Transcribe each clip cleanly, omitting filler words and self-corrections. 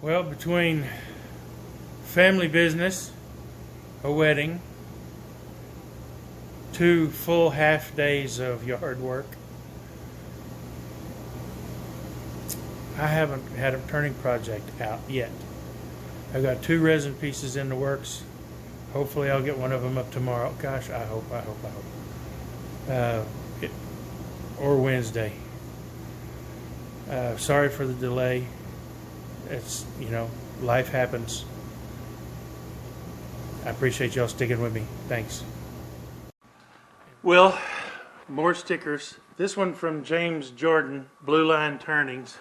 Well, between family business, a wedding, 2 full half days of yard work, I haven't had a turning project out yet. I've got 2 resin pieces in the works. Hopefully I'll get one of them up tomorrow. Gosh, I hope. Or Wednesday. Sorry for the delay. It's, life happens. I appreciate y'all sticking with me. Thanks. Well, more stickers. This one from James Jordan, Blue Line Turnings.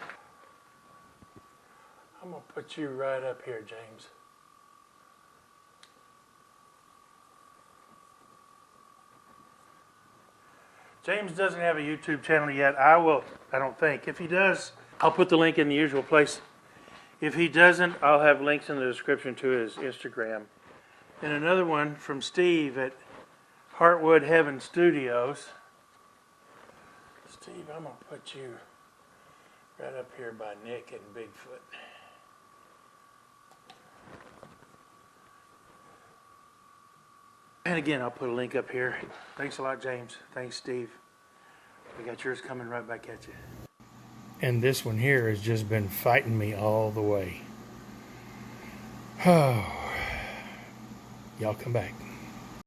I'm going to put you right up here, James. James doesn't have a YouTube channel yet. I don't think. If he does, I'll put the link in the usual place. If he doesn't, I'll have links in the description to his Instagram. And another one from Steve at Hardwood Heaven Studios. Steve, I'm going to put you right up here by Nick and Bigfoot. And again, I'll put a link up here. Thanks a lot, James. Thanks, Steve. We got yours coming right back at you. And this one here has just been fighting me all the way. Oh, y'all come back.